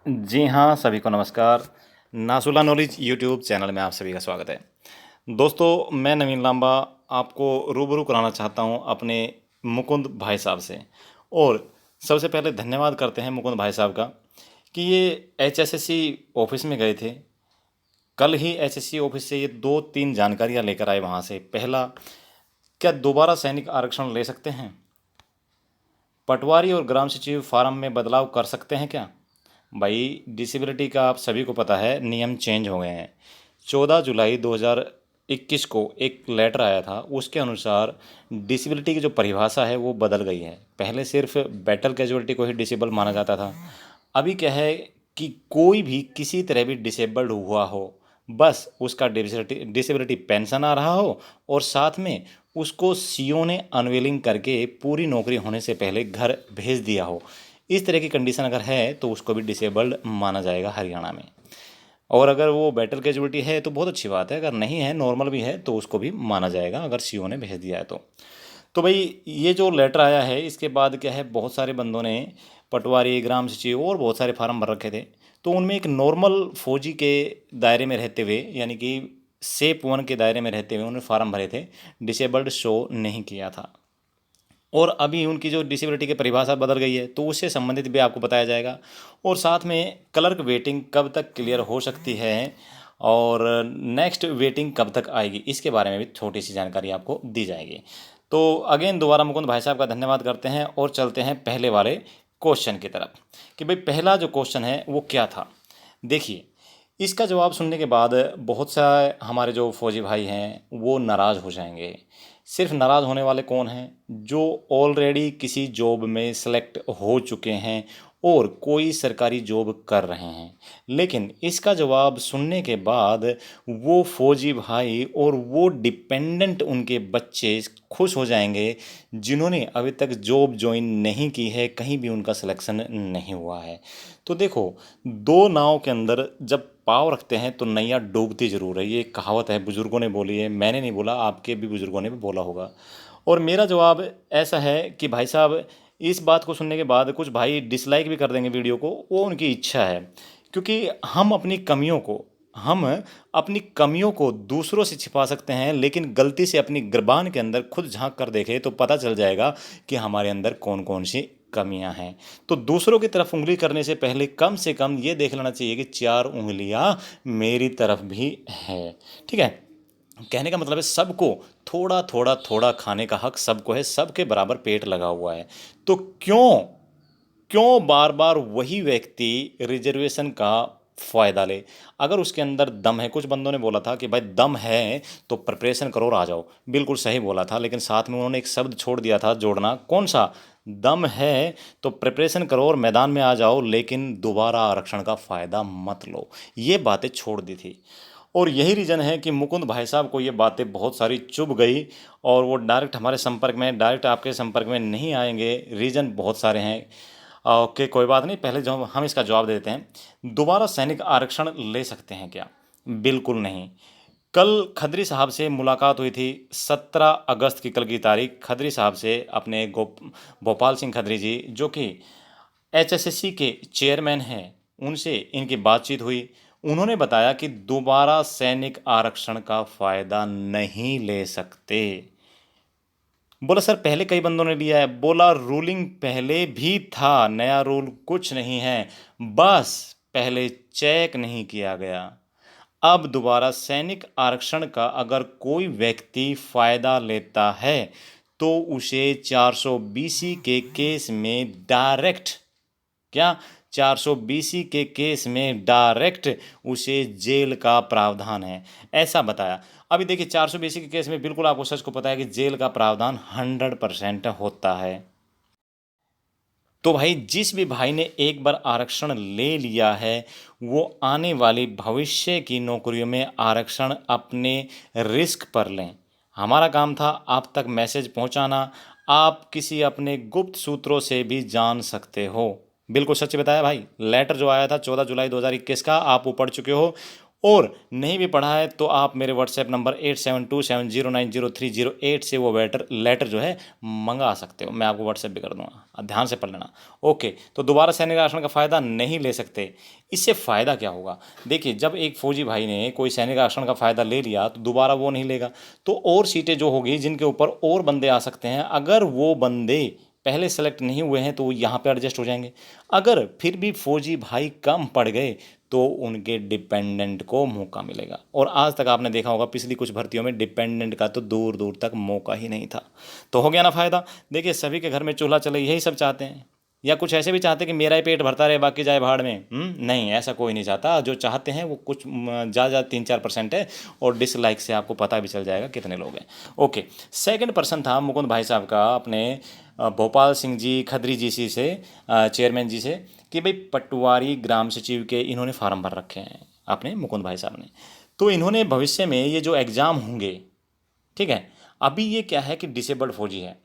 जी हाँ, सभी को नमस्कार। नासुला नॉलेज यूट्यूब चैनल में आप सभी का स्वागत है। दोस्तों, मैं नवीन लांबा आपको रूबरू कराना चाहता हूँ अपने मुकुंद भाई साहब से। और सबसे पहले धन्यवाद करते हैं मुकुंद भाई साहब का कि ये एचएसएससी ऑफिस में गए थे। कल ही एचएससी ऑफिस से ये 2-3 जानकारियाँ लेकर आए वहाँ से। पहला, क्या दोबारा सैनिक आरक्षण ले सकते हैं? पटवारी और ग्राम सचिव फार्म में बदलाव कर सकते हैं क्या? भाई, डिसेबिलिटी का आप सभी को पता है, नियम चेंज हो गए हैं। 14 जुलाई 2021 को एक लेटर आया था, उसके अनुसार डिसेबिलिटी की जो परिभाषा है वो बदल गई है। पहले सिर्फ बैटल कैजुअलिटी को ही डिसेबल माना जाता था। अभी क्या है कि कोई भी किसी तरह भी डिसेबल्ड हुआ हो, बस उसका डिसेबिलिटी पेंशन आ रहा हो और साथ में उसको सीओ ने अनवेलिंग करके पूरी नौकरी होने से पहले घर भेज दिया हो, इस तरह की कंडीशन अगर है तो उसको भी डिसेबल्ड माना जाएगा हरियाणा में। और अगर वो बैटल कैजुअलिटी है तो बहुत अच्छी बात है, अगर नहीं है, नॉर्मल भी है, तो उसको भी माना जाएगा अगर सीओ ने भेज दिया है तो भाई, ये जो लेटर आया है इसके बाद क्या है, बहुत सारे बंदों ने पटवारी, ग्राम सचिव और बहुत सारे फार्म भर रखे थे। तो उनमें एक नॉर्मल फौजी के दायरे में रहते हुए, यानी कि सेप 1 के दायरे में रहते हुए उन्होंने फार्म भरे थे, डिसेबल्ड शो नहीं किया था। और अभी उनकी जो डिसेबिलिटी की परिभाषा बदल गई है तो उससे संबंधित भी आपको बताया जाएगा। और साथ में क्लर्क वेटिंग कब तक क्लियर हो सकती है और नेक्स्ट वेटिंग कब तक आएगी, इसके बारे में भी छोटी सी जानकारी आपको दी जाएगी। तो अगेन दोबारा मुकुंद भाई साहब का धन्यवाद करते हैं और चलते हैं पहले वाले क्वेश्चन की तरफ कि भाई पहला जो क्वेश्चन है वो क्या था। देखिए, इसका जवाब सुनने के बाद बहुत सा हमारे जो फौजी भाई हैं वो नाराज़ हो जाएंगे। सिर्फ नाराज़ होने वाले कौन हैं? जो ऑलरेडी किसी जॉब में सेलेक्ट हो चुके हैं और कोई सरकारी जॉब कर रहे हैं। लेकिन इसका जवाब सुनने के बाद वो फौजी भाई और वो डिपेंडेंट उनके बच्चे खुश हो जाएंगे जिन्होंने अभी तक जॉब ज्वाइन नहीं की है, कहीं भी उनका सिलेक्शन नहीं हुआ है। तो देखो, दो नाव के अंदर जब पाँव रखते हैं तो नैया डूबती जरूर है, ये कहावत है, बुजुर्गों ने बोली है, मैंने नहीं बोला, आपके भी बुजुर्गों ने भी बोला होगा। और मेरा जवाब ऐसा है कि भाई साहब, इस बात को सुनने के बाद कुछ भाई डिसलाइक भी कर देंगे वीडियो को, वो उनकी इच्छा है। क्योंकि हम अपनी कमियों को दूसरों से छिपा सकते हैं, लेकिन गलती से अपनी गिरबान के अंदर खुद झांक कर देखें तो पता चल जाएगा कि हमारे अंदर कौन कौन सी कमियां हैं। तो दूसरों की तरफ उंगली करने से कम ये देख लेना चाहिए कि 4 उंगलियां मेरी तरफ भी है। ठीक है, कहने का मतलब है सबको थोड़ा थोड़ा थोड़ा खाने का हक सबको है, सबके बराबर पेट लगा हुआ है। तो क्यों क्यों बार बार वही व्यक्ति रिजर्वेशन का फ़ायदा ले? अगर उसके अंदर दम है, कुछ बंदों ने बोला था कि भाई दम है तो प्रिपरेशन करो और आ जाओ, बिल्कुल सही बोला था, लेकिन साथ में उन्होंने एक शब्द छोड़ दिया था जोड़ना, कौन सा? दम है तो प्रिपरेशन करो और मैदान में आ जाओ, लेकिन दोबारा आरक्षण का फ़ायदा मत लो। ये बातें छोड़ दी थी। और यही रीज़न है कि मुकुंद भाई साहब को ये बातें बहुत सारी चुभ गई और वो डायरेक्ट हमारे संपर्क में, डायरेक्ट आपके संपर्क में नहीं आएंगे। रीज़न बहुत सारे हैं। ओके, कोई बात नहीं, पहले जो हम इसका जवाब दे देते हैं। दोबारा सैनिक आरक्षण ले सकते हैं क्या? बिल्कुल नहीं। कल खत्री साहब से मुलाकात हुई थी, 17 अगस्त की कल की तारीख, खत्री साहब से अपने भोपाल सिंह खत्री जी, जो कि एचएसएससी के चेयरमैन हैं, उनसे इनकी बातचीत हुई। उन्होंने बताया कि दोबारा सैनिक आरक्षण का फ़ायदा नहीं ले सकते। बोला सर पहले कई बंदों ने लिया है। बोला रूलिंग पहले भी था, नया रूल कुछ नहीं है, बस पहले चेक नहीं किया गया। अब दोबारा सैनिक आरक्षण का अगर कोई व्यक्ति फायदा लेता है तो उसे 420 के केस में डायरेक्ट, क्या, 420 के केस में डायरेक्ट उसे जेल का प्रावधान है, ऐसा बताया। अभी देखिए, 420 के केस में बिल्कुल आपको सच को पता है कि जेल का प्रावधान 100% होता है। तो भाई, जिस भी भाई ने एक बार आरक्षण ले लिया है वो आने वाली भविष्य की नौकरियों में आरक्षण अपने रिस्क पर लें। हमारा काम था आप तक मैसेज पहुंचाना, आप किसी अपने गुप्त सूत्रों से भी जान सकते हो। बिल्कुल सच बताया भाई, लेटर जो आया था 14 जुलाई 2021 का, आप वो पढ़ चुके हो। और नहीं भी पढ़ा है तो आप मेरे व्हाट्सएप नंबर 8727090308 से वो लेटर जो है मंगा सकते हो। मैं आपको व्हाट्सएप भी कर दूंगा, आप ध्यान से पढ़ लेना। ओके, तो दोबारा सैनिक आरक्षण का फ़ायदा नहीं ले सकते। इससे फ़ायदा क्या होगा? देखिए, जब एक फौजी भाई ने कोई सैनिक आरक्षण का फ़ायदा ले लिया तो दोबारा वो नहीं लेगा, तो और सीटें जो होगी जिनके ऊपर और बंदे आ सकते हैं, अगर वो बंदे पहले सेलेक्ट नहीं हुए हैं तो वो यहाँ पे एडजस्ट हो जाएंगे। अगर फिर भी फौजी भाई कम पड़ गए तो उनके डिपेंडेंट को मौका मिलेगा। और आज तक आपने देखा होगा पिछली कुछ भर्तियों में डिपेंडेंट का तो दूर दूर तक मौका ही नहीं था। तो हो गया ना फ़ायदा। देखिए, सभी के घर में चूल्हा चले, यही सब चाहते हैं, या कुछ ऐसे भी चाहते हैं कि मेरा ही पेट भरता रहे बाकी जाए भाड़ में? नहीं, ऐसा कोई नहीं चाहता। जो चाहते हैं वो कुछ ज़्यादा 3-4% है, और डिसलाइक से आपको पता भी चल जाएगा कितने लोग हैं। ओके, सेकंड पर्सन था मुकुंद भाई साहब का अपने भोपाल सिंह जी खत्री जी से चेयरमैन जी से, कि भाई पटवारी ग्राम सचिव के इन्होंने फार्म भर रखे हैं अपने मुकुंद भाई साहब ने। तो इन्होंने भविष्य में ये जो एग्ज़ाम होंगे, ठीक है, अभी ये क्या है कि डिसेबल्ड फौजी है,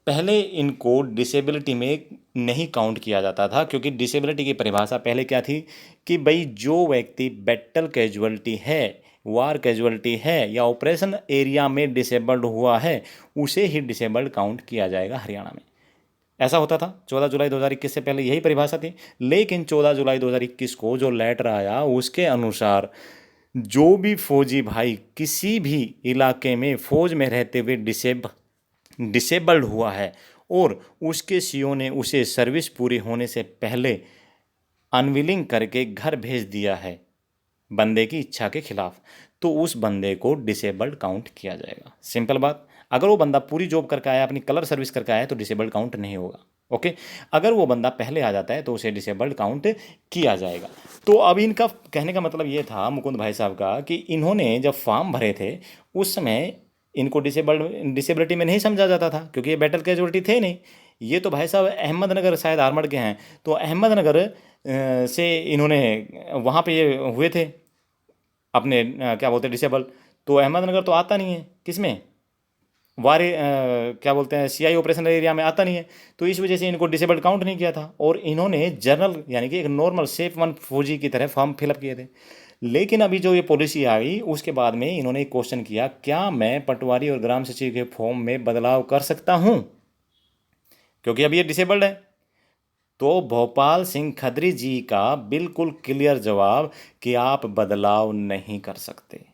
पहले इनको डिसेबिलिटी में नहीं काउंट किया जाता था, क्योंकि डिसेबिलिटी की परिभाषा पहले क्या थी कि भाई जो व्यक्ति बैटल कैजुअलिटी है, वार कैजुअलिटी है, या ऑपरेशन एरिया में डिसेबल्ड हुआ है, उसे ही डिसेबल्ड काउंट किया जाएगा हरियाणा में। ऐसा होता था 14 जुलाई 2021 से पहले, यही परिभाषा थी। लेकिन 14 जुलाई 2021 को जो लेटर आया उसके अनुसार जो भी फौजी भाई किसी भी इलाके में फौज में रहते हुए डिसेबल्ड हुआ है और उसके सीओ ने उसे सर्विस पूरी होने से पहले अनविलिंग करके घर भेज दिया है बंदे की इच्छा के खिलाफ, तो उस बंदे को डिसेबल्ड काउंट किया जाएगा। सिंपल बात। अगर वो बंदा पूरी जॉब करके आया, अपनी कलर सर्विस करके आया, तो डिसेबल्ड काउंट नहीं होगा। ओके, अगर वो बंदा पहले आ जाता है तो उसे डिसेबल्ड काउंट किया जाएगा। तो अब इनका कहने का मतलब ये था मुकुंद भाई साहब का, कि इन्होंने जब फॉर्म भरे थे उस समय इनको डिसेबिलिटी में नहीं समझा जाता था, क्योंकि ये बैटल कैजुअलिटी थे नहीं। ये तो भाई साहब अहमदनगर शायद आर्मड के हैं, तो अहमदनगर से इन्होंने वहाँ पे ये हुए थे अपने क्या बोलते हैं डिसेबल। तो अहमदनगर तो आता नहीं है किसमें, क्या बोलते हैं सीआई ऑपरेशनल एरिया में आता नहीं है, तो इस वजह से इनको डिसेबल्ड काउंट नहीं किया था, और इन्होंने जनरल यानी कि एक नॉर्मल सेफ वन फौजी की तरह फॉर्म फिलअप किए थे। लेकिन अभी जो ये पॉलिसी आई उसके बाद में इन्होंने एक क्वेश्चन किया, क्या मैं पटवारी और ग्राम सचिव के फॉर्म में बदलाव कर सकता हूँ, क्योंकि अभी ये डिसेबल्ड है। तो भोपाल सिंह खत्री जी का बिल्कुल क्लियर जवाब कि आप बदलाव नहीं कर सकते,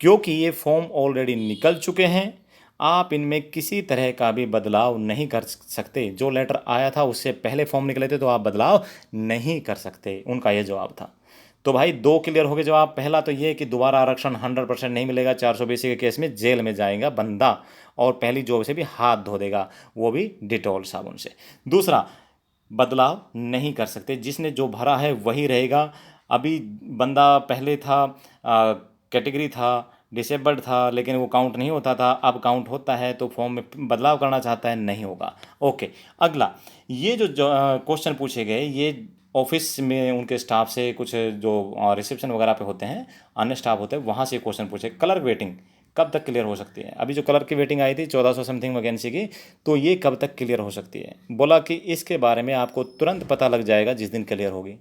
क्योंकि ये फॉर्म ऑलरेडी निकल चुके हैं। आप इनमें किसी तरह का भी बदलाव नहीं कर सकते। जो लेटर आया था उससे पहले फॉर्म निकले थे, तो आप बदलाव नहीं कर सकते, उनका ये जवाब था। तो भाई दो क्लियर हो गए जवाब। पहला तो ये कि दोबारा आरक्षण 100% नहीं मिलेगा, 420 के केस में जेल में जाएगा बंदा, और पहली जॉब से भी हाथ धो देगा, वो भी डिटॉल साबुन से। दूसरा, बदलाव नहीं कर सकते, जिसने जो भरा है वही रहेगा। अभी बंदा पहले था कैटेगरी था, डिसेबल्ड था, लेकिन वो काउंट नहीं होता था, अब काउंट होता है, तो फॉर्म में बदलाव करना चाहता है, नहीं होगा। ओके, अगला, ये जो क्वेश्चन पूछे गए, ये ऑफिस में उनके स्टाफ से, कुछ जो रिसेप्शन वगैरह पे होते हैं, अन्य स्टाफ होते हैं, वहाँ से क्वेश्चन पूछे। कलर वेटिंग कब तक क्लियर हो सकती है? अभी जो कलर की वेटिंग आई थी 1400 समथिंग वैकेंसी की, तो ये कब तक क्लियर हो सकती है? बोला कि इसके बारे में आपको तुरंत पता लग जाएगा जिस दिन क्लियर होगी।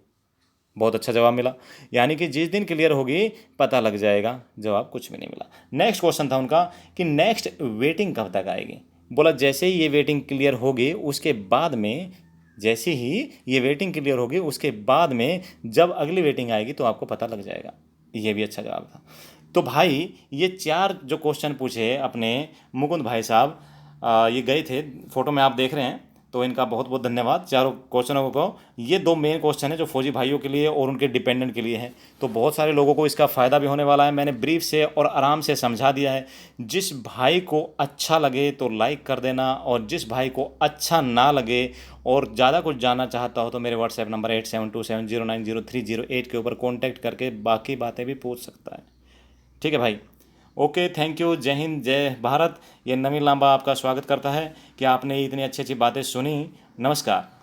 बहुत अच्छा जवाब मिला, यानी कि जिस दिन क्लियर होगी पता लग जाएगा। जवाब कुछ भी नहीं मिला। नेक्स्ट क्वेश्चन था उनका कि नेक्स्ट वेटिंग कब तक आएगी? बोला जैसे ही ये वेटिंग क्लियर होगी उसके बाद में, जैसे ही ये वेटिंग क्लियर होगी उसके बाद में जब अगली वेटिंग आएगी तो आपको पता लग जाएगा। ये भी अच्छा जवाब था। तो भाई ये चार जो क्वेश्चन पूछे अपने मुकुंद भाई साहब, ये गए थे, फोटो में आप देख रहे हैं, तो इनका बहुत बहुत धन्यवाद चारों क्वेश्चनों को। ये दो मेन क्वेश्चन है जो फौजी भाइयों के लिए और उनके डिपेंडेंट के लिए हैं, तो बहुत सारे लोगों को इसका फ़ायदा भी होने वाला है। मैंने ब्रीफ से और आराम से समझा दिया है। जिस भाई को अच्छा लगे तो लाइक कर देना, और जिस भाई को अच्छा ना लगे और ज़्यादा कुछ जानना चाहता हो तो मेरे व्हाट्सएप नंबर 8727090308 के ऊपर कॉन्टैक्ट करके बाकी बातें भी पूछ सकता है। ठीक है भाई, ओके, थैंक यू। जय हिंद, जय भारत। ये नवीन लांबा आपका स्वागत करता है कि आपने इतनी अच्छी अच्छी बातें सुनी। नमस्कार।